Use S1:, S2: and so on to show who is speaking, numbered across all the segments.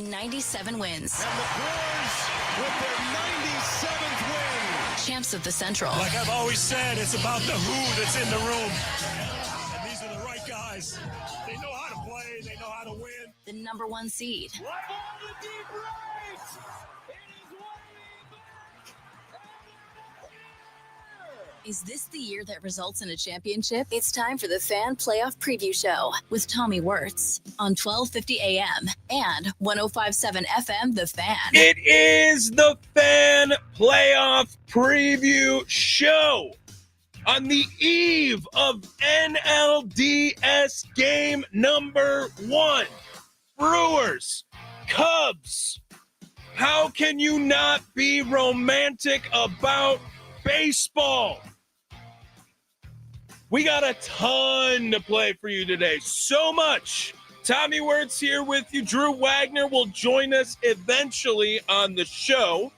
S1: 97 wins.
S2: And the Brewers with their 97th win.
S1: Champs of the Central.
S3: Like I've always said, it's about the who that's in the room. And these are the right guys. They know how to play. They know how to win.
S1: The number one seed.
S2: Right on the deep right. It is way back.
S1: Is this the year that results in a championship? It's time for the Fan Playoff Preview Show with Tommy Wortz on 1250 AM and 105.7 FM, The Fan.
S4: It is the Fan Playoff Preview Show on the eve of NLDS game number 1. Brewers, Cubs. How can you not be romantic about baseball? We got a ton to play for you today. So much. Tommy Wortz here with you. Drew Wagner will join us eventually on the show.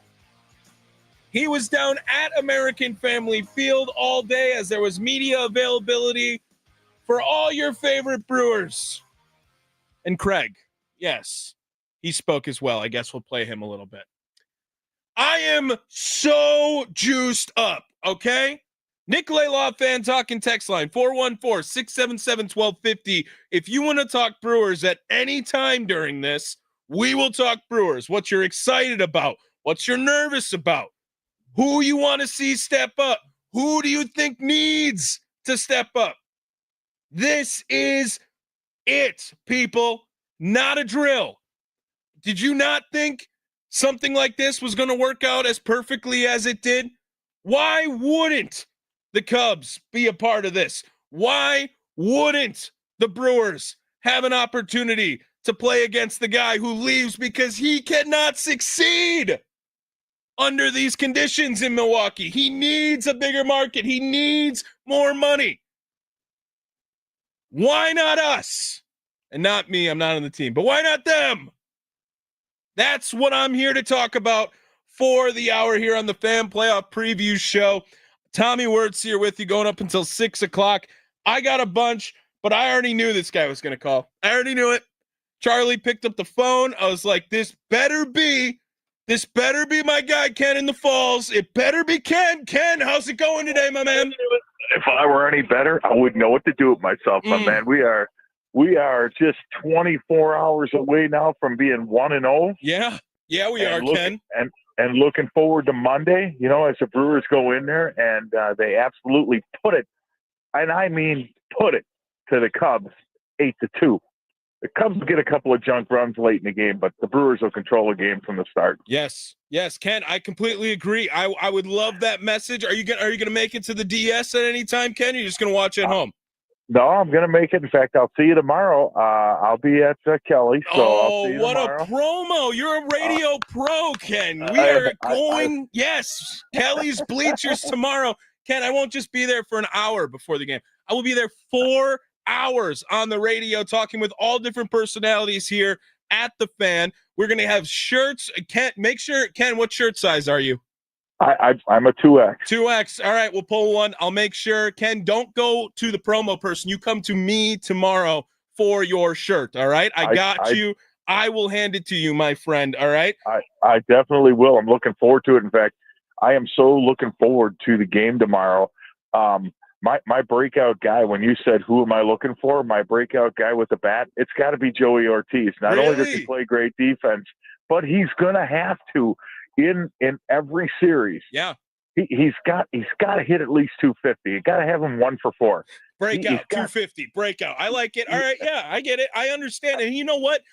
S4: He was down at American Family Field all day as there was media availability for all your favorite Brewers. And Craig, yes, he spoke as well. I guess we'll play him a little bit. I am so juiced up, okay? Nicolay Law Fan Talking text line, 414-677-1250. If you want to talk Brewers at any time during this, we will talk Brewers. What you're excited about, what you're nervous about, who you want to see step up, who do you think needs to step up. This is it, people, not a drill. Did you not think something like this was going to work out as perfectly as it did? Why wouldn't the Cubs be a part of this? Why wouldn't the Brewers have an opportunity to play against the guy who leaves because he cannot succeed under these conditions in Milwaukee? He needs a bigger market. He needs more money. Why not us? And not me, I'm not on the team, but why not them? That's what I'm here to talk about for the hour here on the Fan Playoff Preview Show. Tommy Wortz here with you going up until 6 o'clock. I got a bunch, but I already knew this guy was going to call. I already knew it. Charlie picked up the phone. I was like, this better be my guy, Ken in the Falls. It better be Ken. Ken, how's it going today, my man?
S5: If I were any better, I wouldn't know what to do with myself, my man. We are just 24 hours away now from being 1-0.
S4: Yeah, we are, Ken.
S5: And looking forward to Monday, as the Brewers go in there and they absolutely put it, and I mean put it, to the Cubs 8-2. The Cubs will get a couple of junk runs late in the game, but the Brewers will control the game from the start.
S4: Yes, Ken, I completely agree. I would love that message. Are you gonna make it to the DS at any time, Ken? Or are you just gonna watch at home?
S5: No, I'm going to make it. In fact, I'll see you tomorrow. I'll be at Kelly. So I'll see you
S4: what
S5: tomorrow.
S4: A promo. You're a radio pro, Ken. We are going, yes, Kelly's Bleachers tomorrow. Ken, I won't just be there for an hour before the game. I will be there 4 hours on the radio talking with all different personalities here at the Fan. We're going to have shirts. Ken, make sure, Ken, what shirt size are you?
S5: I'm a 2X.
S4: 2X. All right, we'll pull one. I'll make sure. Ken, don't go to the promo person. You come to me tomorrow for your shirt, all right? I got you. I will hand it to you, my friend, all right?
S5: I definitely will. I'm looking forward to it. In fact, I am so looking forward to the game tomorrow. My breakout guy, when you said, who am I looking for? My breakout guy with the bat, it's got to be Joey Ortiz. Not only does he play great defense, but he's going to have to. In every series,
S4: yeah,
S5: he's got to hit at least 250. You got to have him 1 for 4.
S4: Breakout 250. Breakout. I like it. All right, yeah, I get it. I understand. And you know what,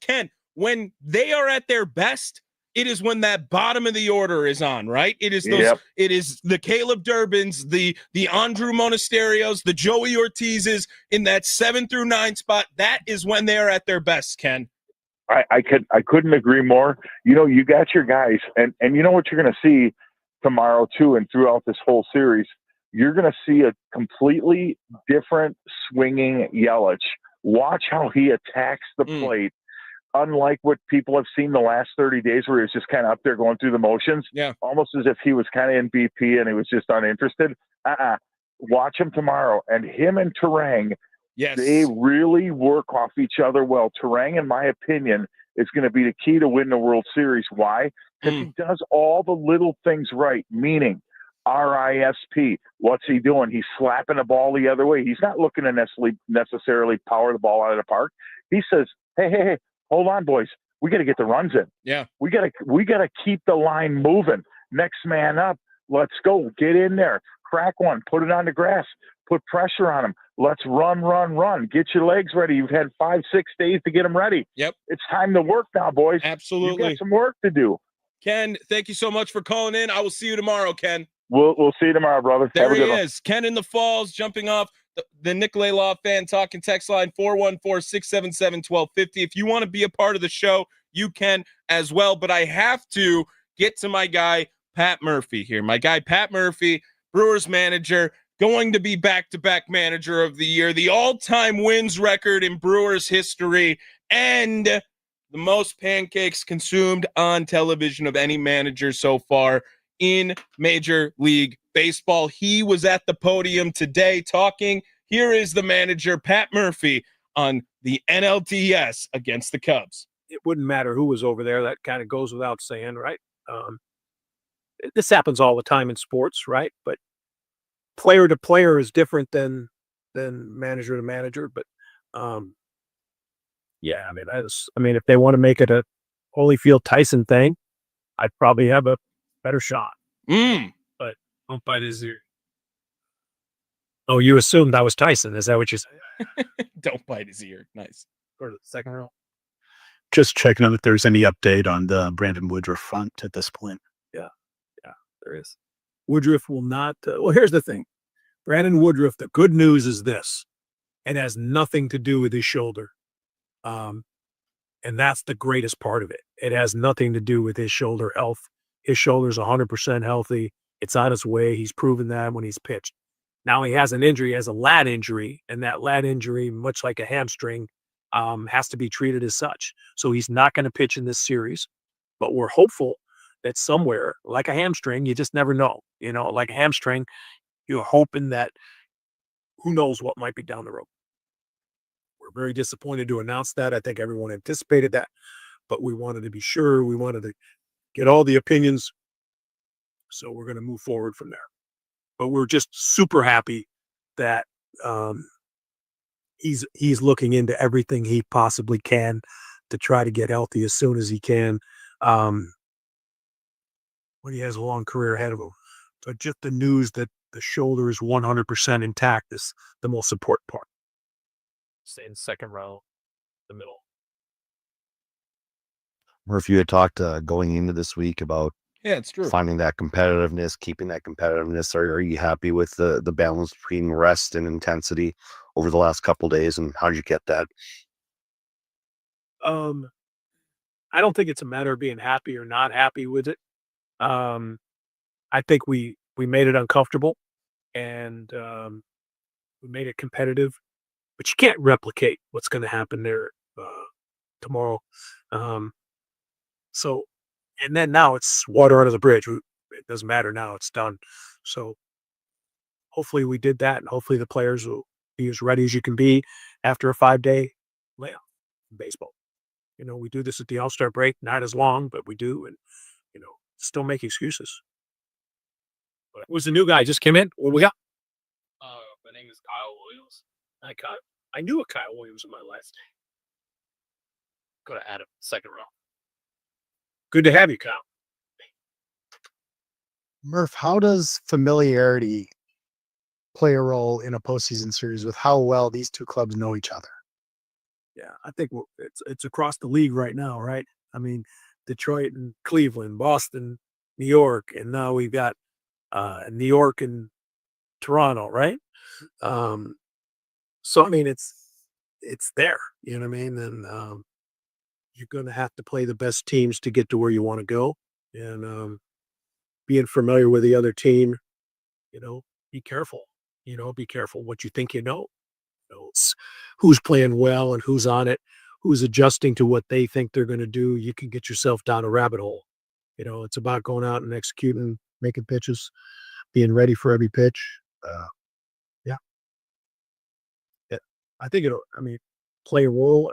S4: Ken? When they are at their best, it is when that bottom of the order is on. Right? It is those. Yep. It is the Caleb Durbins, the Andrew Monasterios, the Joey Ortizes in that 7 through 9 spot. That is when they are at their best, Ken.
S5: I couldn't agree more. You got your guys, and you know what you're going to see tomorrow too, and throughout this whole series, you're going to see a completely different swinging Yelich. Watch how he attacks the plate, unlike what people have seen the last 30 days, where he was just kind of up there going through the motions, almost as if he was kind of in BP and he was just uninterested. Watch him tomorrow, and him and Terang.
S4: Yes.
S5: They really work off each other well. Terang, in my opinion, is going to be the key to winning the World Series. Why? Because he does all the little things right, meaning RISP. What's he doing? He's slapping the ball the other way. He's not looking to necessarily power the ball out of the park. He says, hey, hold on, boys. We got to get the runs in.
S4: Yeah.
S5: We got to keep the line moving. Next man up. Let's go. Get in there. Crack one. Put it on the grass. Put pressure on him. Let's run. Get your legs ready. You've had 5-6 days to get them ready.
S4: Yep.
S5: It's time to work now, boys.
S4: Absolutely.
S5: You've got some work to do.
S4: Ken, thank you so much for calling in. I will see you tomorrow, Ken.
S5: We'll see you tomorrow, brother.
S4: There
S5: Have a
S4: he
S5: good one.
S4: is. Ken in the Falls, jumping off the Nicolay Law Fan Talking text line 414-677-1250. If you want to be a part of the show, you can as well. But I have to get to my guy, Pat Murphy here. My guy, Pat Murphy, Brewers manager, going to be back-to-back manager of the year, the all-time wins record in Brewers history, and the most pancakes consumed on television of any manager so far in Major League Baseball. He was at the podium today talking. Here is the manager, Pat Murphy, on the NLDS against the Cubs.
S6: It wouldn't matter who was over there. That kind of goes without saying, right? This happens all the time in sports, right? But player to player is different than manager to manager. But yeah, I mean, if they want to make it a Holyfield Tyson thing, I'd probably have a better shot. But don't bite his ear. Oh, you assumed I was Tyson. Is that what you said?
S4: Don't bite his ear. Nice.
S6: Go to the second row.
S7: Just checking on if there's any update on the Brandon Woodruff front at this point.
S6: Yeah, there is. Woodruff will not. Well, here's the thing. Brandon Woodruff, the good news is this. It has nothing to do with his shoulder. And that's the greatest part of it. It has nothing to do with his shoulder health. His shoulder's 100% healthy. It's on its way. He's proven that when he's pitched. Now he has an injury, he has a lat injury, and that lat injury, much like a hamstring, has to be treated as such. So he's not going to pitch in this series, but we're hopeful that somewhere, like a hamstring, you just never know. You know, like a hamstring, you're hoping that who knows what might be down the road. We're very disappointed to announce that. I think everyone anticipated that, but we wanted to be sure. We wanted to get all the opinions. So we're going to move forward from there. But we're just super happy that he's looking into everything he possibly can to try to get healthy as soon as he can. When he has a long career ahead of him. But just the news that the shoulder is 100% intact is the most important part. Stay in the second row, the middle.
S8: Murph, you had talked going into this week about
S4: it's true.
S8: Finding that competitiveness, keeping that competitiveness. Are you happy with the balance between rest and intensity over the last couple of days, and how did you get that?
S6: I don't think it's a matter of being happy or not happy with it. I think we made it uncomfortable, and we made it competitive, but you can't replicate what's going to happen there tomorrow. And then now it's water under the bridge. It doesn't matter now. It's done. So hopefully we did that, and hopefully the players will be as ready as you can be after a 5-day layoff in baseball. You know, we do this at the All-Star break, not as long, but we do, and, you know, still make excuses. But who's the new guy? Just came in? What we got?
S9: My name is Kyle Williams.
S6: Hi, Kyle. I knew a Kyle Williams in my life.
S9: Go to Adam, second row.
S6: Good to have you, Kyle.
S7: Murph, how does familiarity play a role in a postseason series with how well these two clubs know each other?
S6: Yeah, I think it's across the league right now, right? I mean, Detroit and Cleveland, Boston, New York, and now we've got New York and Toronto, right? So I mean, it's there, you know what I mean? And you're going to have to play the best teams to get to where you want to go, and being familiar with the other team, you know, be careful. You know, be careful what you think you know. It's who's playing well and who's on it, who's adjusting to what they think they're going to do. You can get yourself down a rabbit hole. You know, it's about going out and executing, making pitches, being ready for every pitch. Yeah. I think it'll, play a role,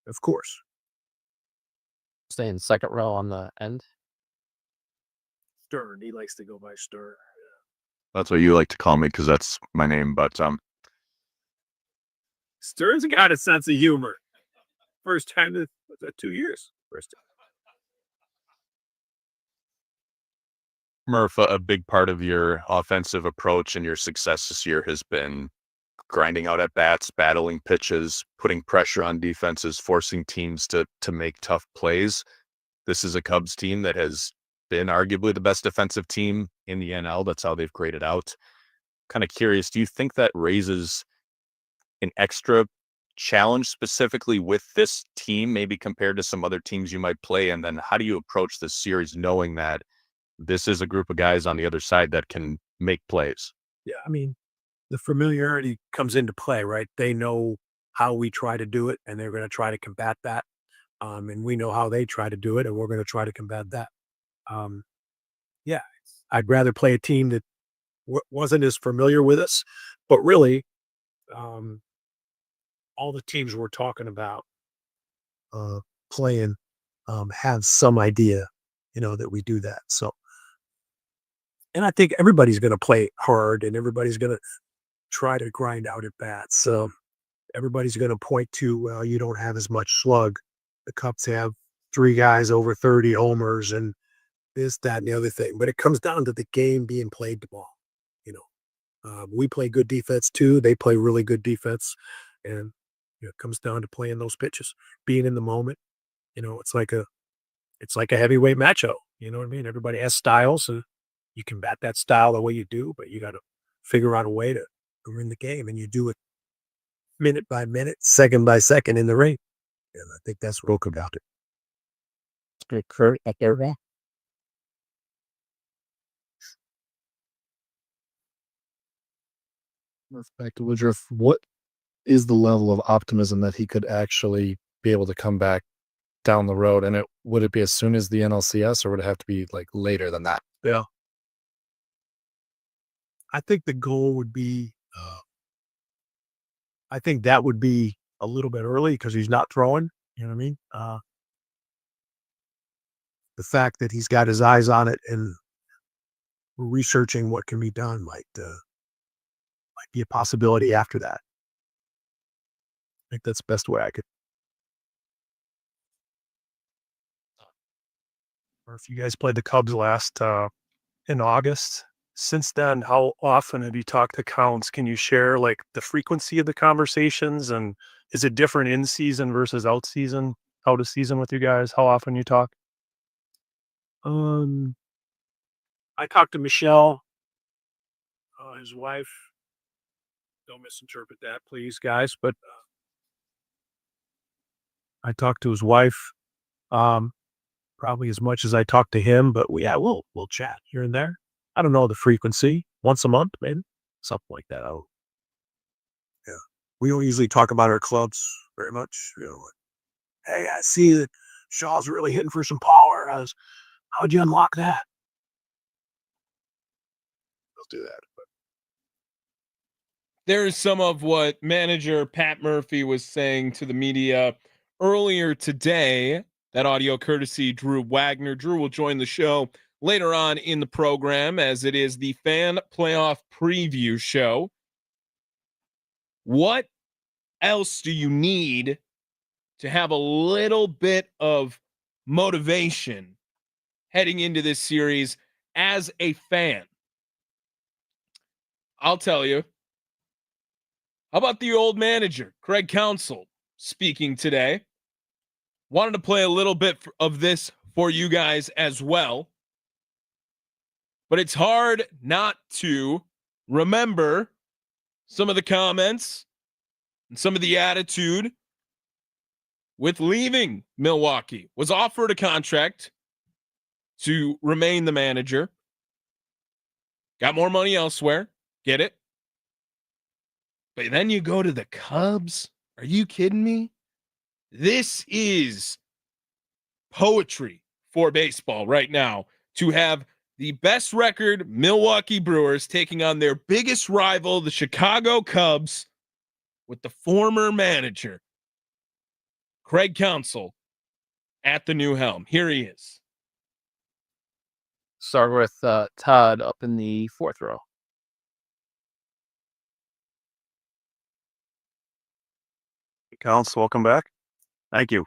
S6: of course.
S9: Staying second row on the end.
S6: Stern. He likes to go by Stern.
S10: That's what you like to call me because that's my name. But
S6: Stern's got a sense of humor. First time in 2 years. First time.
S10: Murph, a big part of your offensive approach and your success this year has been grinding out at bats, battling pitches, putting pressure on defenses, forcing teams to make tough plays. This is a Cubs team that has been arguably the best defensive team in the NL. That's how they've graded out. Kind of curious, do you think that raises an extra challenge specifically with this team, maybe compared to some other teams you might play? And then how do you approach this series knowing that this is a group of guys on the other side that can make plays?
S6: Yeah, I mean, the familiarity comes into play, right? They know how we try to do it, and they're going to try to combat that. And we know how they try to do it, and we're going to try to combat that. Yeah, I'd rather play a team that wasn't as familiar with us, but really, all the teams we're talking about playing have some idea, that we do that. So, and I think everybody's going to play hard, and everybody's going to try to grind out at bats. So everybody's going to point to, well, you don't have as much slug. The Cubs have 3 guys over 30 homers and this, that, and the other thing. But it comes down to the game being played the ball. We play good defense too. They play really good defense. And it comes down to playing those pitches, being in the moment. It's like a heavyweight matchup. You know what I mean? Everybody has styles, and you can bat that style the way you do, but you got to figure out a way to win the game, and you do it minute by minute, second by second in the ring. And I think that's what will about it.
S7: Back to Woodruff. What is the level of optimism that he could actually be able to come back down the road? And would it be as soon as the NLCS, or would it have to be like later than that?
S6: Yeah. I think the goal would be, I think that would be a little bit early because he's not throwing. You know what I mean? The fact that he's got his eyes on it and we're researching what can be done might be a possibility after that. I think that's the best way I could. Or if you guys played the Cubs last in August, since then, how often have you talked to Counts? Can you share like the frequency of the conversations, and is it different in season versus out of season with you guys? How often you talk? I talked to Michelle, his wife. Don't misinterpret that, please, guys. But I talked to his wife, probably as much as I talked to him. But we'll chat here and there. I don't know the frequency. Once a month, maybe something like that. Yeah, we don't usually talk about our clubs very much. Hey, I see that Shaw's really hitting for some power. How'd you unlock that? We'll do that.
S4: There's some of what manager Pat Murphy was saying to the media earlier today. That audio courtesy Drew Wagner. Drew will join the show later on in the program, as it is the fan playoff preview show. What else do you need to have a little bit of motivation heading into this series as a fan? I'll tell you. How about the old manager, Craig Counsell, speaking today? Wanted to play a little bit of this for you guys as well. But it's hard not to remember some of the comments and some of the attitude with leaving Milwaukee. Was offered a contract to remain the manager. Got more money elsewhere. Get it? But then you go to the Cubs. Are you kidding me? This is poetry for baseball right now, to have the best record Milwaukee Brewers taking on their biggest rival, the Chicago Cubs, with the former manager, Craig Counsell, at the new helm. Here he is.
S9: Start with Todd up in the fourth row.
S11: Counts, welcome back. Thank you.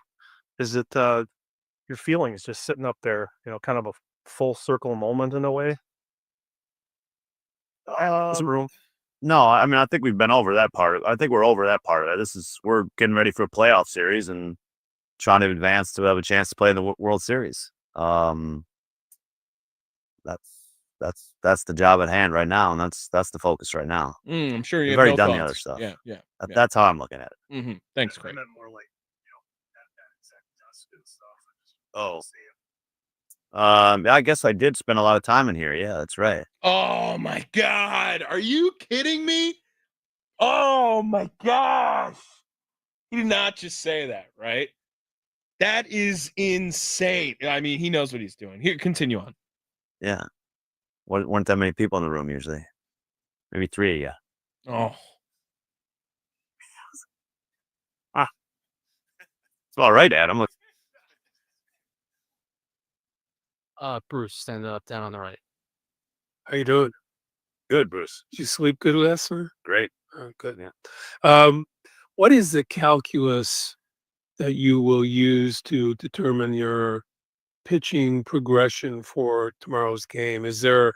S11: Is it your feelings just sitting up there, kind of a full circle moment in a way? Room.
S12: No, I mean, I think we've been over that part. I think we're over that part of it. We're getting ready for a playoff series and trying to advance to have a chance to play in the World Series. That's the job at hand right now, and that's the focus right now.
S4: I'm sure
S12: We've
S4: have
S12: already
S4: no
S12: done
S4: thoughts.
S12: the other stuff.
S4: Yeah.
S12: That's how I'm looking at it.
S4: Mm-hmm. Thanks, Craig.
S11: I meant more like,
S12: Oh. I guess I did spend a lot of time in here. Yeah, that's right.
S4: Oh my God. Are you kidding me? Oh my gosh. He did not just say that, right? That is insane. I mean, he knows what he's doing. Here, continue on.
S12: Yeah. Weren't that many people in the room usually? Maybe 3 of you.
S4: Oh.
S12: It's all right, Adam. Look.
S9: Bruce, stand up, down on the right.
S6: How you doing?
S12: Good, Bruce.
S6: Did you sleep good last night?
S12: Great.
S6: Oh, good. Yeah. What is the calculus that you will use to determine your pitching progression for tomorrow's game? Is there,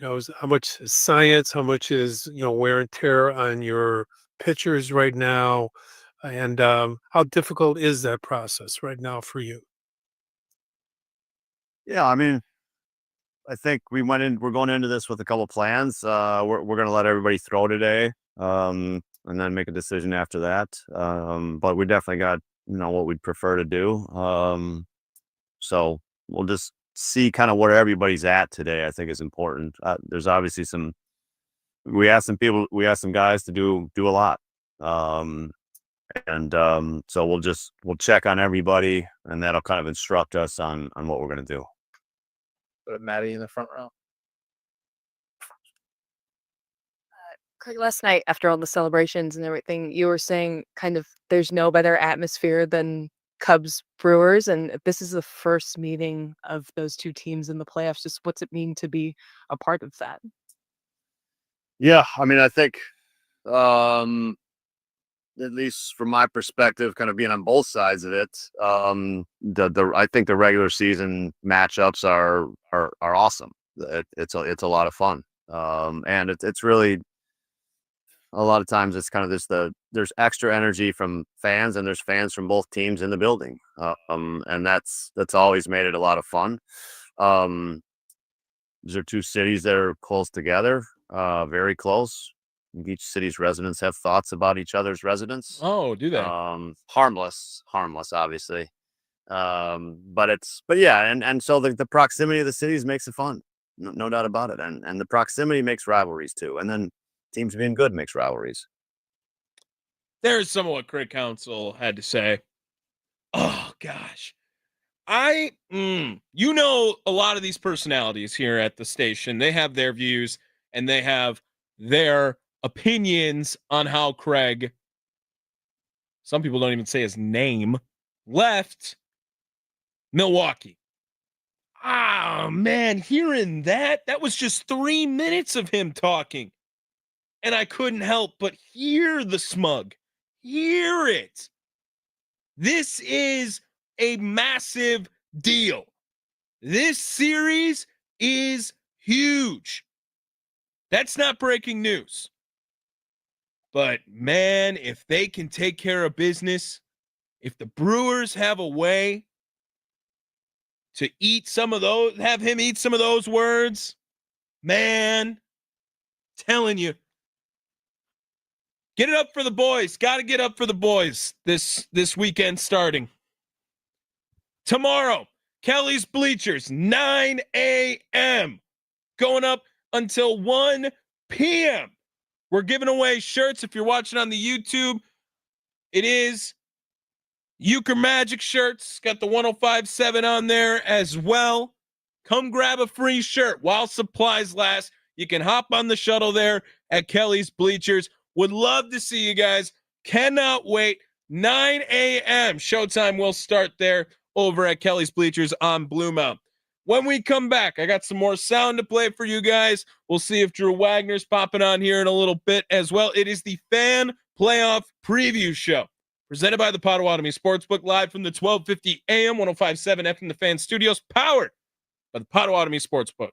S6: how much is science? How much is, wear and tear on your pitchers right now? And how difficult is that process right now for you?
S12: Yeah, I mean, I think we're going into this with a couple plans. We're going to let everybody throw today, and then make a decision after that. But we definitely got, what we'd prefer to do. So we'll just see kind of where everybody's at today, I think is important. There's obviously we asked some guys to do a lot. So we'll check on everybody, and that'll kind of instruct us on what we're going to do.
S9: Put Maddie in the front row.
S13: Craig, last night after all the celebrations and everything, you were saying kind of there's no better atmosphere than Cubs Brewers, and this is the first meeting of those two teams in the playoffs. Just what's it mean to be a part of that?
S12: Yeah, I mean, I think, at least from my perspective, kind of being on both sides of it, I think the regular season matchups are awesome. It's a lot of fun, and it's really a lot of times it's kind of there's extra energy from fans, and there's fans from both teams in the building, and that's always made it a lot of fun. These are two cities that are close together, very close. Each city's residents have thoughts about each other's residents.
S4: Oh, do they?
S12: Harmless, obviously. But yeah, and so the proximity of the cities makes it fun, no doubt about it. And the proximity makes rivalries too. And then teams being good makes rivalries.
S4: There's some of what Craig Counsell had to say. Oh gosh. A lot of these personalities here at the station, they have their views and they have their opinions on how Craig, some people don't even say his name, left Milwaukee. Ah, man, hearing that was just 3 minutes of him talking. And I couldn't help but hear the smug. Hear it. This is a massive deal. This series is huge. That's not breaking news. But man, if they can take care of business, if the Brewers have a way to have him eat some of those words, man, telling you, get it up for the boys. Got to get up for the boys this weekend starting. Tomorrow, Kelly's Bleachers, 9 a.m. Going up until 1 p.m. We're giving away shirts. If you're watching on the YouTube, it is Euchre Magic shirts. Got the 105.7 on there as well. Come grab a free shirt while supplies last. You can hop on the shuttle there at Kelly's Bleachers. Would love to see you guys. Cannot wait. 9 a.m. Showtime will start there. over at Kelly's Bleachers on Blue Mountain. When we come back, I got some more sound to play for you guys. We'll see if Drew Wagner's popping on here in a little bit as well. It is the Fan Playoff Preview Show, presented by the Potawatomi Sportsbook, live from the 1250 AM, 105.7 FM The Fan Studios, powered by the Potawatomi Sportsbook.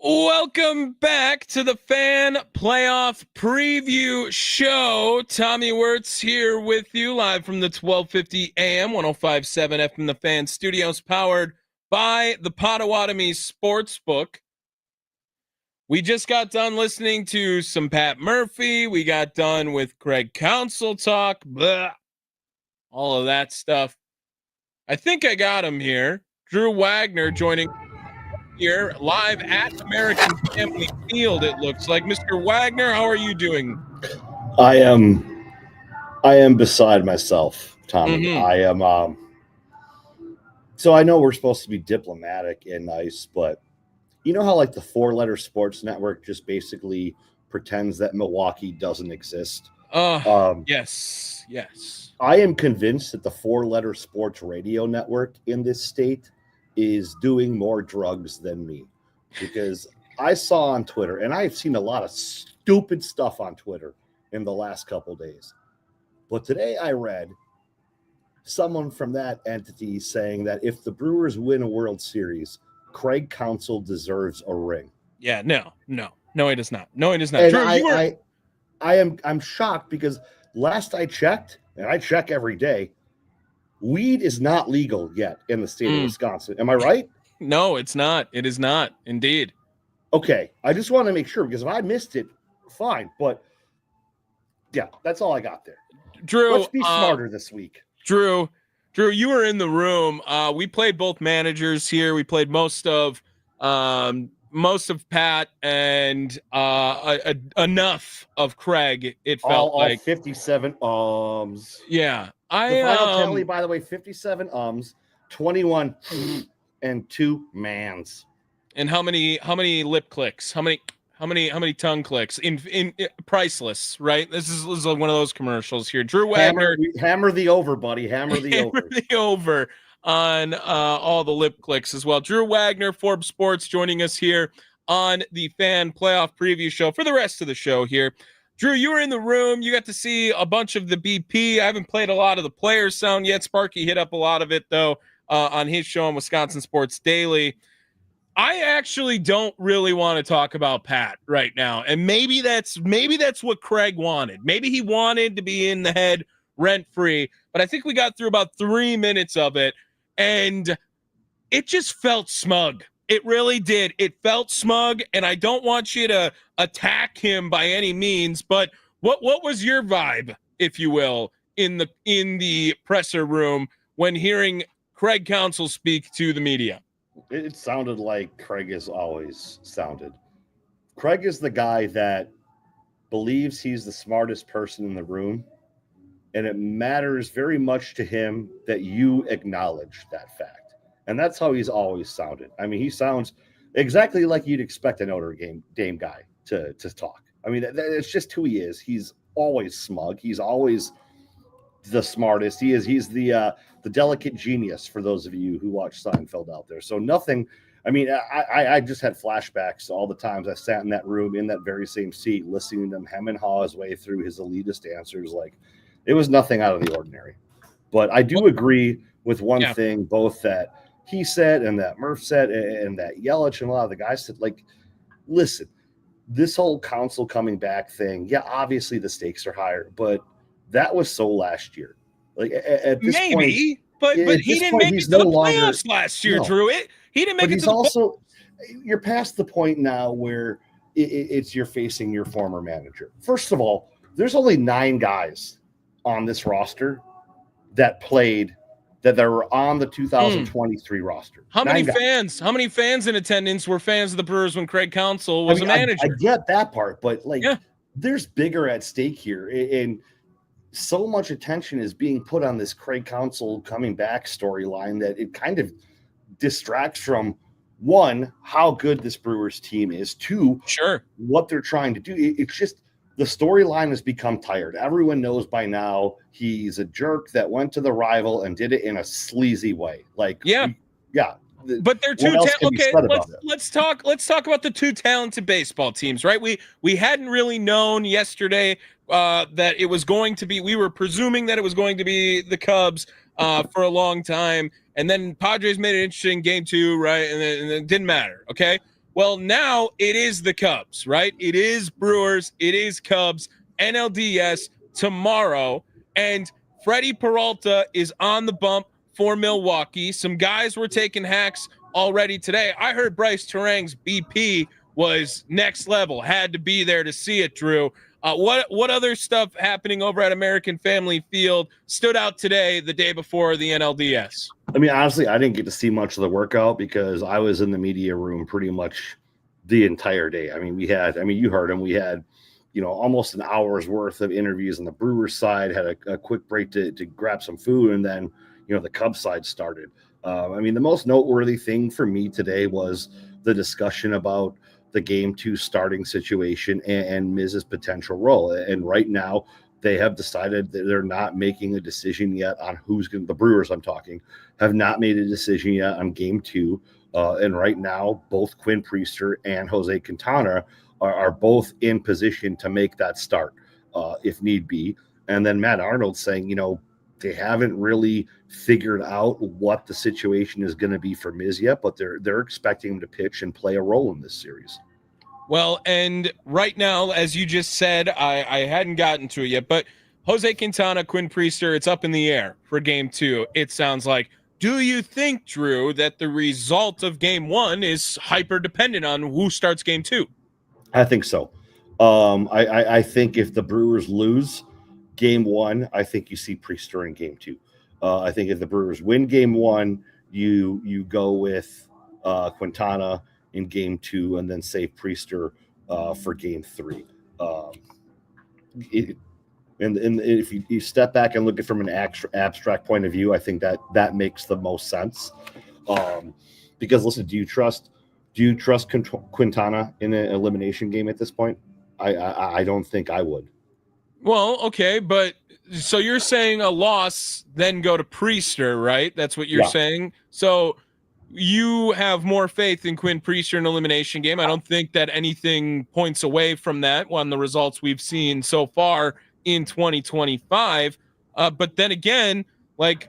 S4: Welcome back to the Fan Playoff Preview Show. Tommy Wortz here with you live from the 1250 AM, 105.7 FM The Fan Studios, powered by the Potawatomi Sportsbook. We just got done listening to some Pat Murphy. We got done with Craig Counsell talk, blah, all of that stuff. I think I got him here. Drew Wagner joining here live at American Family Field, it looks like. Mr. Wagner, how are you doing?
S14: I am beside myself, Tommy. I am so I know we're supposed to be diplomatic and nice, but you know how like the 4-letter sports network just basically pretends that Milwaukee doesn't exist?
S4: Yes.
S14: I am convinced that the 4-letter sports radio network in this state is doing more drugs than me, because I saw on Twitter, and I've seen a lot of stupid stuff on Twitter in the last couple of days. But today I read someone from that entity saying that if the Brewers win a World Series, Craig Counsell deserves a ring.
S4: Yeah, no, he does not. No, he does not.
S14: And
S4: Drew,
S14: I'm shocked because last I checked, and I check every day, weed is not legal yet in the state of Wisconsin. Am I right?
S4: No, it's not. It is not. Indeed.
S14: Okay. I just want to make sure, because if I missed it, fine. But yeah, that's all I got there.
S4: Drew,
S14: let's be smarter this week.
S4: Drew, you were in the room. We played both managers here. We played most of Pat and enough of Craig. It felt
S14: all
S4: like
S14: 57 ums.
S4: Yeah.
S14: The final tally, by the way, 57 ums, 21 and 2 mans.
S4: And how many lip clicks? How many tongue clicks? In priceless, right? This is one of those commercials here. Drew Wagner,
S14: hammer the over, buddy. Hammer the
S4: over on all the lip clicks as well. Drew Wagner, Forbes Sports, joining us here on the Fan Playoff Preview Show for the rest of the show here. Drew, you were in the room. You got to see a bunch of the BP. I haven't played a lot of the players' sound yet. Sparky hit up a lot of it, though, on his show on Wisconsin Sports Daily. I actually don't really want to talk about Pat right now. And maybe that's what Craig wanted. Maybe he wanted to be in the head rent-free. But I think we got through about 3 minutes of it, and it just felt smug. It really did. It felt smug, and I don't want you to attack him by any means, but what was your vibe, if you will, in the presser room when hearing Craig Counsell speak to the media?
S14: It sounded like Craig has always sounded. Craig is the guy that believes he's the smartest person in the room, and it matters very much to him that you acknowledge that fact. And that's how he's always sounded. I mean, he sounds exactly like you'd expect a Notre Dame guy to talk. I mean, it's just who he is. He's always smug. He's always the smartest. He's the delicate genius, for those of you who watch Seinfeld out there. So nothing. I mean, I just had flashbacks to all the times I sat in that room in that very same seat, listening to him hem and haw his way through his elitist answers. Like, it was nothing out of the ordinary. But I do agree with one thing, both that he said and that Murph said and that Yelich and a lot of the guys said, like, listen, this whole Counsell coming back thing, yeah, obviously the stakes are higher, but that was so last year. Like, at this point,
S4: but he didn't make it to the playoffs last year, Drew. He didn't make it to the playoffs.
S14: You're past the point now where it's you're facing your former manager. First of all, there's only 9 guys on this roster that played that were on the 2023 roster.
S4: How many fans in attendance were fans of the Brewers when Craig Counsell was a manager?
S14: I get that part, but there's bigger at stake here. And so much attention is being put on this Craig Counsell coming back storyline that it kind of distracts from, one, how good this Brewers team is, 2, what they're trying to do. It's just the storyline has become tired. Everyone knows by now he's a jerk that went to the rival and did it in a sleazy way. Like,
S4: but they're too okay. Let's talk about the two talented baseball teams, right? We hadn't really known yesterday that it was going to be. We were presuming that it was going to be the Cubs for a long time, and then Padres made it interesting game 2, right? And then it didn't matter. Okay, Well, now it is the Cubs, right? It is Brewers. It is Cubs. NLDS tomorrow. And Freddie Peralta is on the bump for Milwaukee. Some guys were taking hacks already today. I heard Bryce Terang's BP was next level. Had to be there to see it, Drew. What other stuff happening over at American Family Field stood out today, the day before the NLDS?
S14: I mean, honestly, I didn't get to see much of the workout because I was in the media room pretty much the entire day. I mean, you heard him. We had, almost an hour's worth of interviews on the Brewers side, had a quick break to grab some food, and then, the Cubs side started. I mean, the most noteworthy thing for me today was the discussion about the Game 2 starting situation and Miz's potential role. And right now, they have decided that they're not making a decision yet on who's going to, the Brewers I'm talking, have not made a decision yet on Game 2. And right now, both Quinn Priester and Jose Quintana are both in position to make that start if need be. And then Matt Arnold saying, they haven't really figured out what the situation is going to be for Miz yet, but they're expecting him to pitch and play a role in this series.
S4: Well, and right now, as you just said, I hadn't gotten to it yet, but Jose Quintana, Quinn Priester, it's up in the air for Game 2, it sounds like. Do you think, Drew, that the result of Game 1 is hyper-dependent on who starts Game 2?
S14: I think so. I think if the Brewers lose Game 1, I think you see Priester in Game 2. I think if the Brewers win Game 1, you go with Quintana in Game 2 and then save Priester for Game 3. And if you step back and look at it from an abstract point of view, I think that makes the most sense. Because listen, do you trust Quintana in an elimination game at this point? I don't think I would.
S4: Well, okay, but so you're saying a loss, then go to Priester, right? That's what you're saying. So you have more faith in Quinn Priester in an elimination game. I don't think that anything points away from that on the results we've seen so far in 2025. But then again,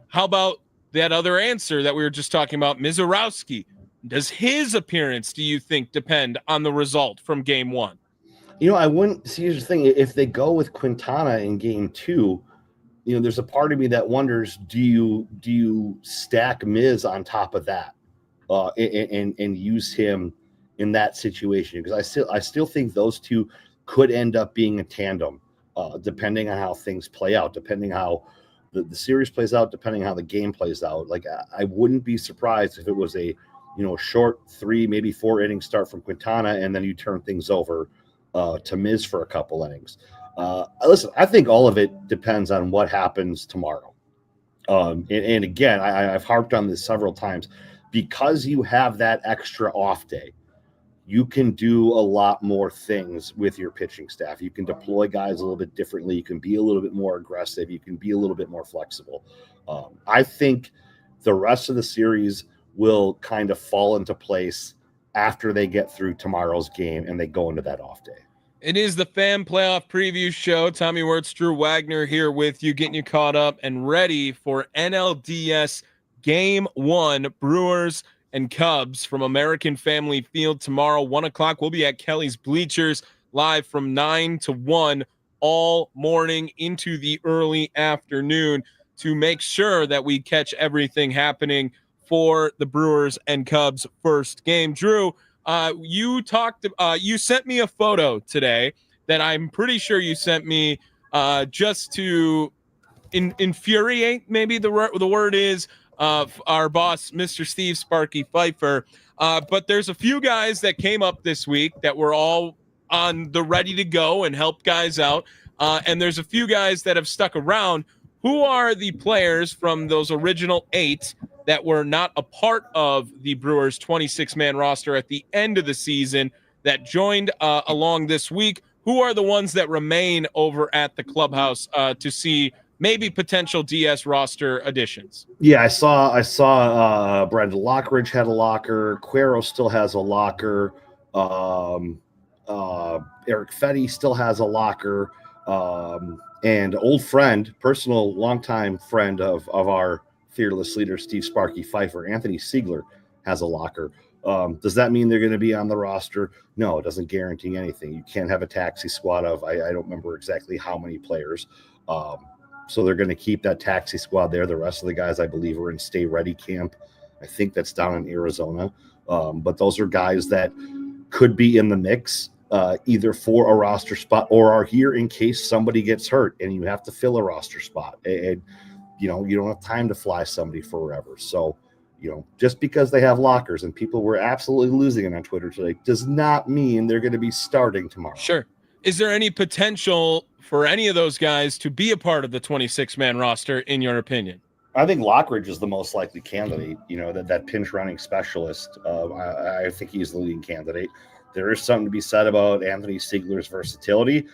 S4: how about that other answer that we were just talking about, Mizorowski? Does his appearance, do you think, depend on the result from Game 1?
S14: I wouldn't see. Here's the thing: if they go with Quintana in Game 2, there's a part of me that wonders: do you stack Miz on top of that, and use him in that situation? Because I still think those two could end up being a tandem, depending on how things play out, depending how the series plays out, depending on how the game plays out. I wouldn't be surprised if it was a short 3, maybe 4 inning start from Quintana, and then you turn things over to Miz for a couple innings. Listen, I think all of it depends on what happens tomorrow. And again, I've harped on this several times. Because you have that extra off day, you can do a lot more things with your pitching staff. You can deploy guys a little bit differently. You can be a little bit more aggressive. You can be a little bit more flexible. I think the rest of the series will kind of fall into place after they get through tomorrow's game and they go into that off day.
S4: It is the Fan Playoff Preview Show. Tommy Wortz, Drew Wagner here with you, getting you caught up and ready for NLDS Game 1, Brewers and Cubs from American Family Field tomorrow, 1 o'clock. We'll be at Kelly's Bleachers live from 9 to 1 all morning into the early afternoon to make sure that we catch everything happening for the Brewers and Cubs first game. Drew, you sent me a photo today that I'm pretty sure you sent me just to infuriate, maybe the word is, our boss, Mr. Steve Sparky Pfeiffer. But there's a few guys that came up this week that were all on the ready to go and help guys out. And there's a few guys that have stuck around. Who are the players from those original 8 that were not a part of the Brewers 26-man roster at the end of the season that joined along this week? Who are the ones that remain over at the clubhouse to see maybe potential DS roster additions?
S14: Yeah, I saw Brandon Lockridge had a locker. Cuero still has a locker. Eric Fetty still has a locker. And old friend, personal longtime friend of our fearless leader, Steve Sparky Pfeiffer, Anthony Siegler, has a locker. Does that mean they're going to be on the roster? No, it doesn't guarantee anything. You can't have a taxi squad of, I don't remember exactly how many players. So they're going to keep that taxi squad there. The rest of the guys, I believe, are in Stay Ready camp. I think that's down in Arizona. But those are guys that could be in the mix, either for a roster spot or are here in case somebody gets hurt and you have to fill a roster spot. And you don't have time to fly somebody forever. So, just because they have lockers, and people were absolutely losing it on Twitter today, does not mean they're going to be starting tomorrow.
S4: Sure. Is there any potential for any of those guys to be a part of the 26-man roster, in your opinion?
S14: I think Lockridge is the most likely candidate, that pinch running specialist. I think he's the leading candidate. There is something to be said about Anthony Siegler's versatility.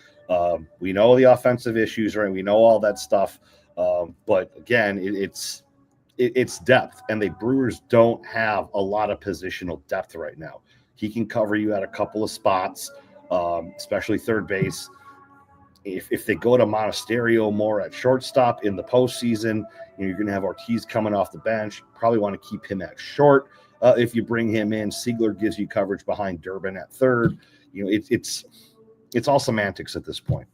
S14: We know the offensive issues, right? We know all that stuff. But again, it's depth, and the Brewers don't have a lot of positional depth right now. He can cover you at a couple of spots, especially third base. If they go to Monasterio more at shortstop in the postseason, you're going to have Ortiz coming off the bench. Probably want to keep him at short. If you bring him in, Siegler gives you coverage behind Durbin at third. It's all semantics at this point.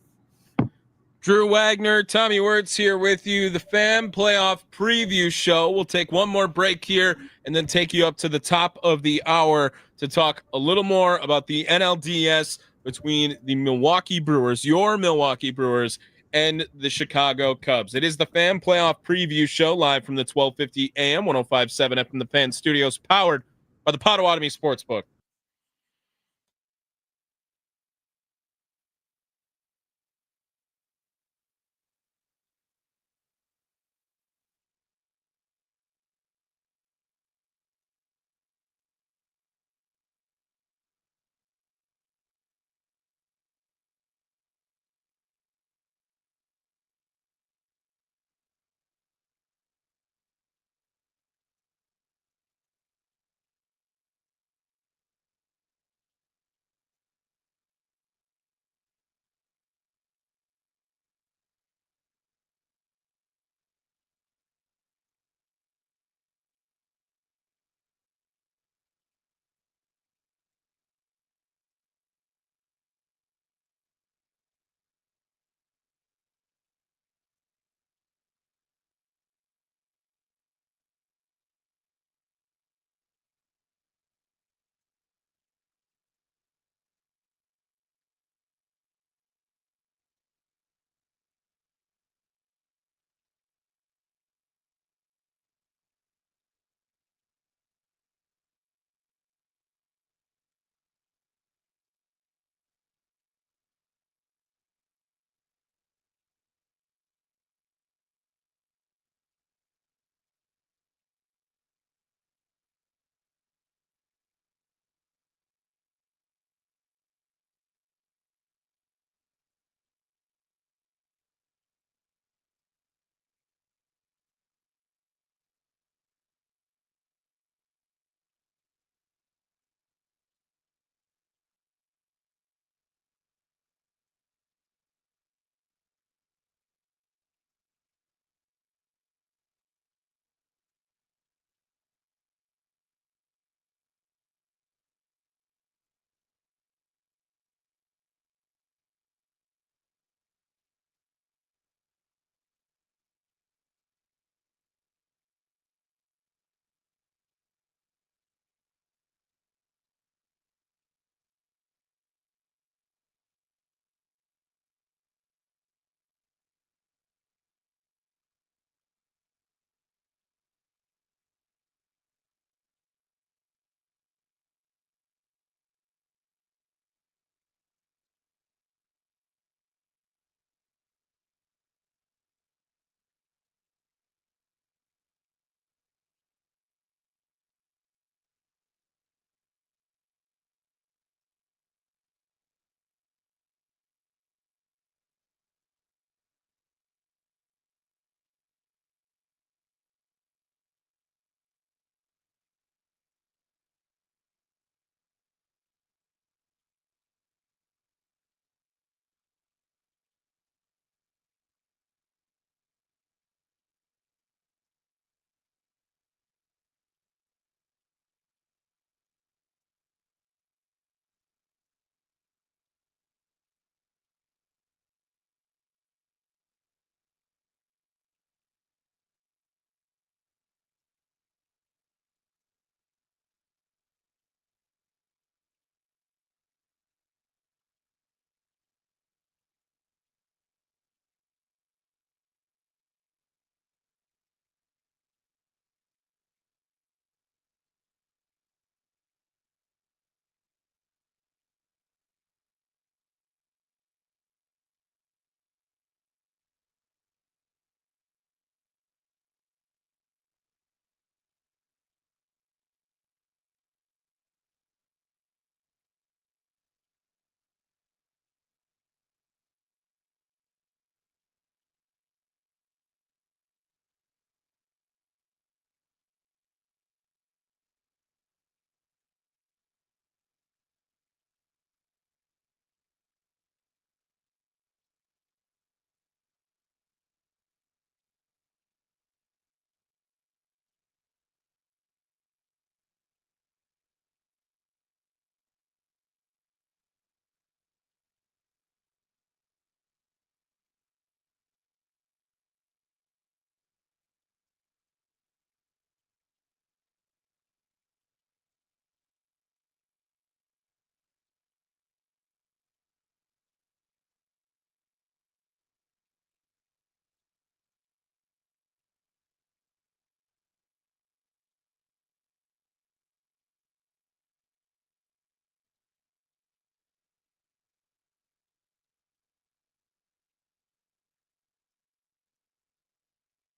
S4: Drew Wagner, Tommy Wortz here with you. The Fan Playoff Preview Show. We'll take one more break here and then take you up to the top of the hour to talk a little more about the NLDS between the Milwaukee Brewers, your Milwaukee Brewers, and the Chicago Cubs. It is the Fan Playoff Preview Show, live from the 1250 AM, 105.7 FM, the Fan Studios, powered by the Potawatomi Sportsbook.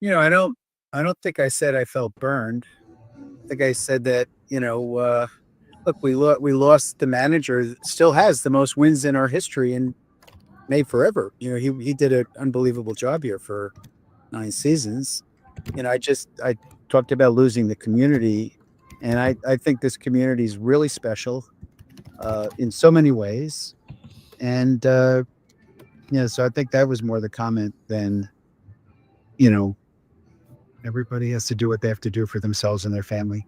S15: I don't think I said I felt burned. I think I said that, look, we lost the manager that still has the most wins in our history and may forever. He did an unbelievable job here for 9 seasons. I talked about losing the community, and I think this community is really special in so many ways. And so I think that was more the comment than, everybody has to do what they have to do for themselves and their family.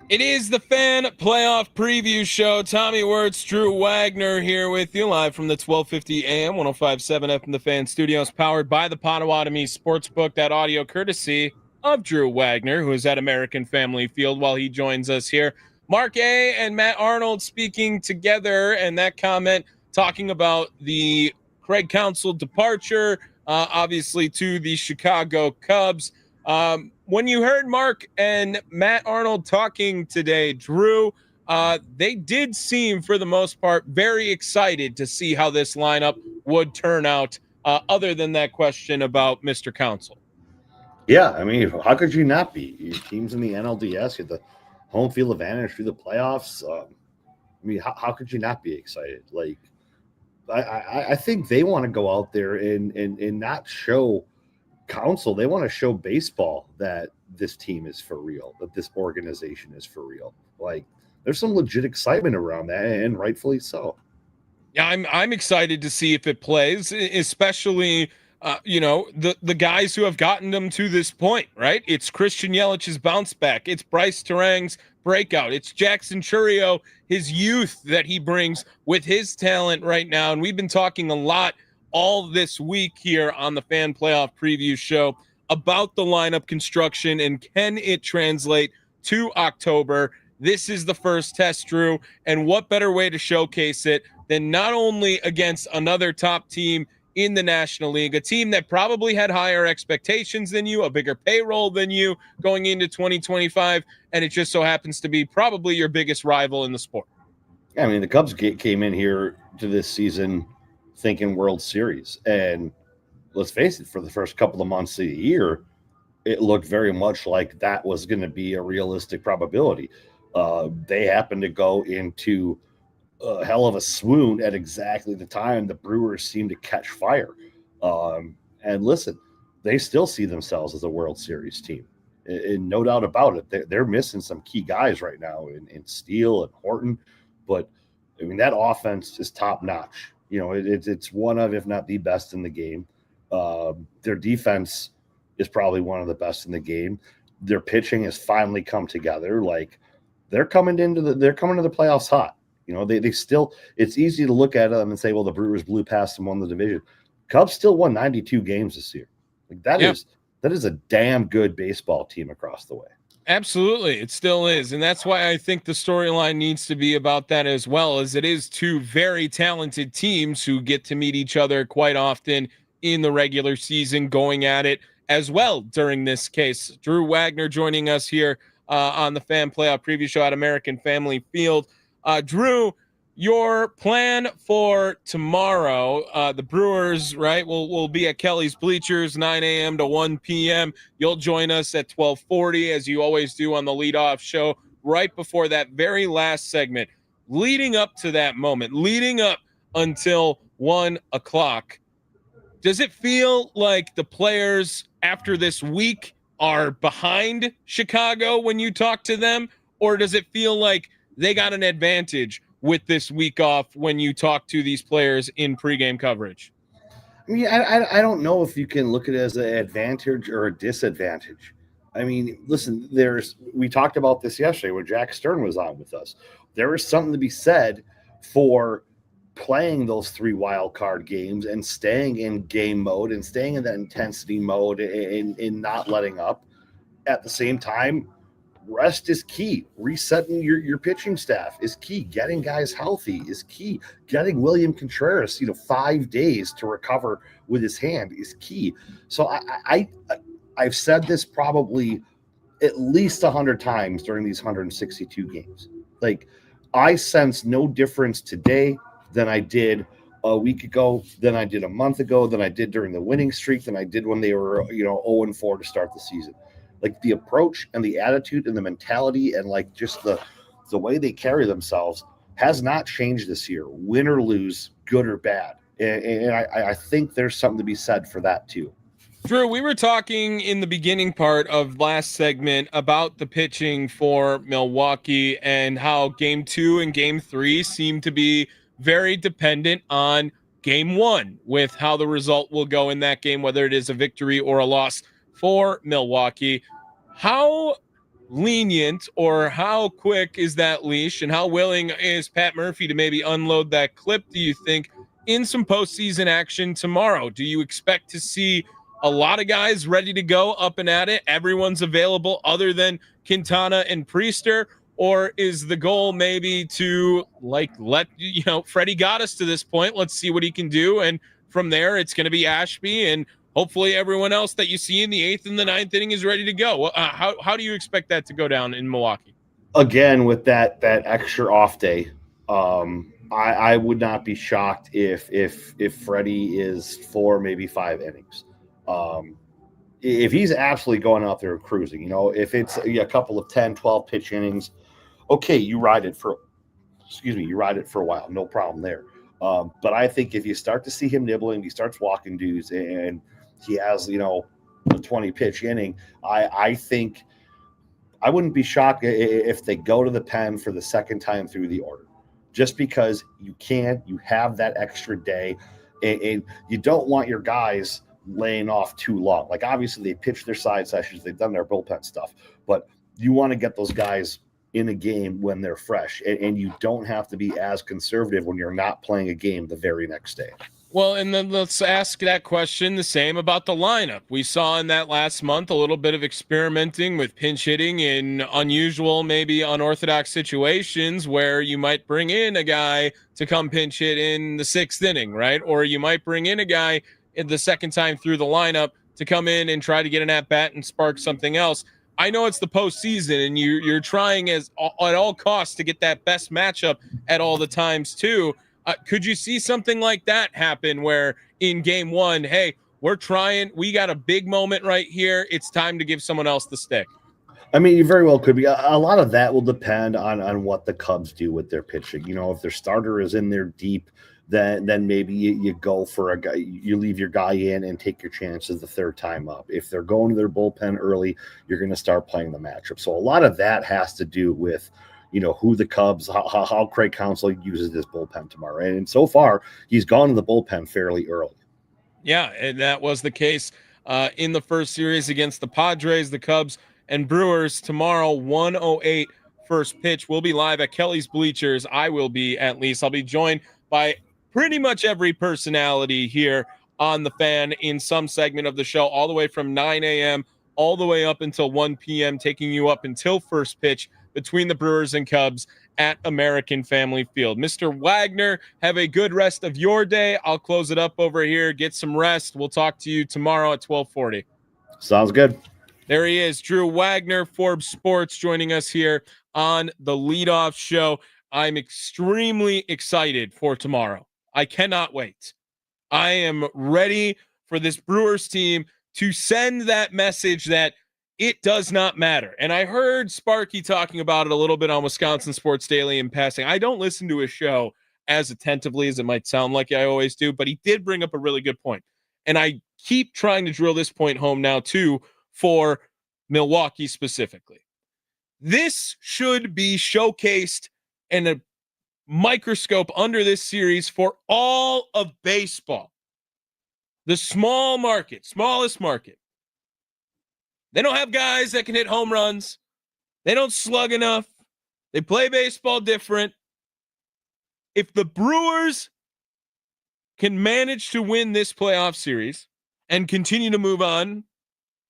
S4: It is the Fan Playoff Preview Show. Tommy Wortz, Drew Wagner here with you live from the 1250 AM, 105.7 FM The Fan Studios, powered by the Potawatomi Sportsbook. That audio courtesy of Drew Wagner, who is at American Family Field while he joins us here. Mark A. and Matt Arnold speaking together, and that comment talking about the Craig Counsell departure, obviously to the Chicago Cubs. When you heard Mark and Matt Arnold talking today, Drew, they did seem, for the most part, very excited to see how this lineup would turn out, other than that question about Mr. Counsell.
S14: Yeah, I mean, how could you not be? Your team's in the NLDS, you have the home field advantage through the playoffs. I mean, how could you not be excited? Like, I think they want to go out there and not show Counsell. They want to show baseball that this team is for real, that this organization is for real. Like, there's some legit excitement around that, and rightfully so.
S4: Yeah, I'm excited to see if it plays, especially the guys who have gotten them to this point, right? It's Christian Yelich's bounce back. It's Bryce Terang's breakout. It's Jackson Chourio, his youth that he brings with his talent right now. And we've been talking a lot all this week here on the Fan Playoff Preview Show about the lineup construction and can it translate to October. This is the first test, Drew, and what better way to showcase it than not only against another top team in the National League, a team that probably had higher expectations than you, a bigger payroll than you going into 2025, and it just so happens to be probably your biggest rival in the sport.
S14: Yeah, I mean, the Cubs came in here to this season thinking World Series, and let's face it, for the first couple of months of the year, it looked very much like that was going to be a realistic probability. They happened to go into a hell of a swoon at exactly the time the Brewers seemed to catch fire. And listen, they still see themselves as a World Series team, and no doubt about it. They're missing some key guys right now in Steele and Horton, but I mean, that offense is top notch. It's one of, if not the best in the game. Their defense is probably one of the best in the game. Their pitching has finally come together. Like, they're coming into the playoffs hot. They still, it's easy to look at them and say, well, the Brewers blew past them, won the division. Cubs still won 92 games this year. Like, that is a damn good baseball team across the way.
S4: Absolutely. It still is. And that's why I think the storyline needs to be about that as well, as it is two very talented teams who get to meet each other quite often in the regular season, going at it as well during this case. Drew Wagner joining us here on the Fan Playoff Preview Show at American Family Field. Drew, your plan for tomorrow, the Brewers, right, will be at Kelly's Bleachers, 9 a.m. to 1 p.m. You'll join us at 12:40, as you always do on the leadoff show, right before that very last segment, leading up to that moment, leading up until 1 o'clock. Does it feel like the players after this week are behind Chicago when you talk to them, or does it feel like they got an advantage with this week off when you talk to these players in pregame coverage?
S14: I mean, I don't know if you can look at it as an advantage or a disadvantage. I mean, listen, we talked about this yesterday when Jack Stern was on with us. There is something to be said for playing those 3 wild card games and staying in game mode and staying in that intensity mode and not letting up. At the same time, rest is key. Resetting your pitching staff is key. Getting guys healthy is key. Getting William Contreras, 5 days to recover with his hand is key. So I've said this probably at least 100 times during these 162 games. Like, I sense no difference today than I did a week ago than I did a month ago, than I did during the winning streak, than I did when they were, 0-4 to start the season. Like the approach and the attitude and the mentality and like just the way they carry themselves has not changed this year, win or lose, good or bad. And I think there's something to be said for that too.
S4: Drew, we were talking in the beginning part of last segment about the pitching for Milwaukee and how game 2 and game 3 seem to be very dependent on game 1 with how the result will go in that game, whether it is a victory or a loss for Milwaukee. How lenient or how quick is that leash, and how willing is Pat Murphy to maybe unload that clip, do you think, in some postseason action tomorrow? Do you expect to see a lot of guys ready to go up and at it? Everyone's available other than Quintana and Priester? Or is the goal maybe to Freddie got us to this point. Let's see what he can do. And from there, it's going to be Ashby and hopefully everyone else that you see in the 8th and the 9th inning is ready to go. How do you expect that to go down in Milwaukee?
S14: Again, with that extra off day, I would not be shocked if Freddie is 4, maybe 5 innings. If he's absolutely going out there cruising, if it's a couple of 10, 12 pitch innings, okay, you ride it for a while, no problem there. But I think if you start to see him nibbling, he starts walking dudes, and he has, a 20 pitch inning, I think I wouldn't be shocked if they go to the pen for the second time through the order, just because you have that extra day, and you don't want your guys laying off too long. Like obviously they pitch their side sessions, they've done their bullpen stuff, but you want to get those guys in a game when they're fresh, and you don't have to be as conservative when you're not playing a game the very next day.
S4: Well, and then let's ask that question the same about the lineup. We saw in that last month a little bit of experimenting with pinch hitting in unusual, maybe unorthodox situations where you might bring in a guy to come pinch hit in the 6th inning, right? Or you might bring in a guy in the second time through the lineup to come in and try to get an at-bat and spark something else. I know it's the postseason, and you're trying at all costs to get that best matchup at all the times too. Could you see something like that happen where in game 1, hey, we're trying, we got a big moment right here, it's time to give someone else the stick?
S14: I mean, you very well could be. A lot of that will depend on what the Cubs do with their pitching. If their starter is in there deep, then maybe you go for a guy, you leave your guy in and take your chances the third time up. If they're going to their bullpen early, you're going to start playing the matchup. So a lot of that has to do with who the Cubs, how Craig Counsell uses this bullpen tomorrow. And so far, he's gone to the bullpen fairly early.
S4: Yeah, and that was the case in the first series against the Padres, the Cubs, and Brewers. Tomorrow, 1:08 first pitch. We'll be live at Kelly's Bleachers. I will be, at least. I'll be joined by pretty much every personality here on The Fan in some segment of the show, all the way from 9 a.m. all the way up until 1 p.m., taking you up until first pitch between the Brewers and Cubs at American Family Field. Mr. Wagner, have a good rest of your day. I'll close it up over here. Get some rest. We'll talk to you tomorrow at 12:40.
S14: Sounds good.
S4: There he is, Drew Wagner, Forbes Sports, joining us here on the leadoff show. I'm extremely excited for tomorrow. I cannot wait. I am ready for this Brewers team to send that message that it does not matter. And I heard Sparky talking about it a little bit on Wisconsin Sports Daily in passing. I don't listen to his show as attentively as it might sound like I always do, but he did bring up a really good point. And I keep trying to drill this point home now, too, for Milwaukee specifically. This should be showcased in a microscope under this series for all of baseball. The smallest market. They don't have guys that can hit home runs. They don't slug enough. They play baseball different. If the Brewers can manage to win this playoff series and continue to move on,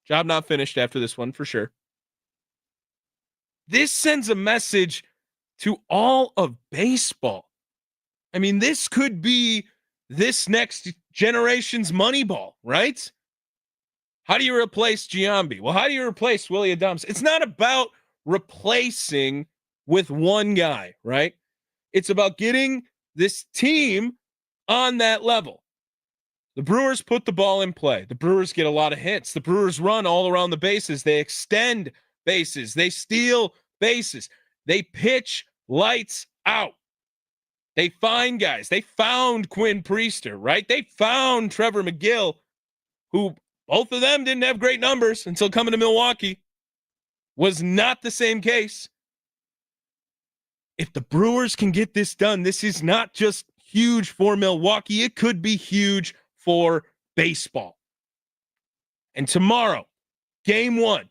S4: job not finished after this one for sure, this sends a message to all of baseball. I mean, this could be this next generation's Moneyball, right? How do you replace Giambi? Well, how do you replace Willie Adams? It's not about replacing with one guy, right? It's about getting this team on that level. The Brewers put the ball in play. The Brewers get a lot of hits. The Brewers run all around the bases. They extend bases. They steal bases. They pitch lights out. They find guys. They found Quinn Priester, right? They found Trevor McGill, who both of them didn't have great numbers until coming to Milwaukee. Was not the same case. If the Brewers can get this done, this is not just huge for Milwaukee. It could be huge for baseball. And tomorrow, game 1,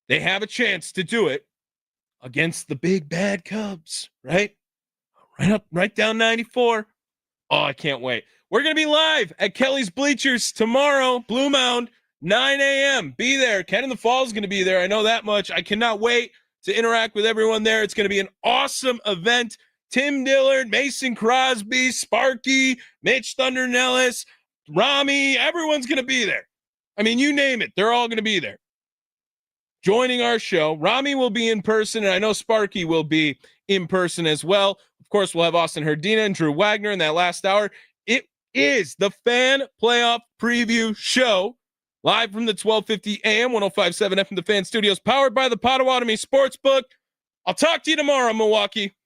S4: they have a chance to do it against the big bad Cubs, right? Right down 94. Oh, I can't wait. We're going to be live at Kelly's Bleachers tomorrow, Blue Mound, 9 a.m. Be there. Ken in the Fall is going to be there. I know that much. I cannot wait to interact with everyone there. It's going to be an awesome event. Tim Dillard, Mason Crosby, Sparky, Mitch Thunder Nellis, Rami, everyone's going to be there. I mean, you name it. They're all going to be there. Joining our show. Rami will be in person, and I know Sparky will be in person as well. Of course, we'll have Austin Herdina and Drew Wagner in that last hour. It is the Fan Playoff Preview Show, live from the 1250 AM, 105.7 FM, the Fan Studios, powered by the Potawatomi Sportsbook. I'll talk to you tomorrow, Milwaukee.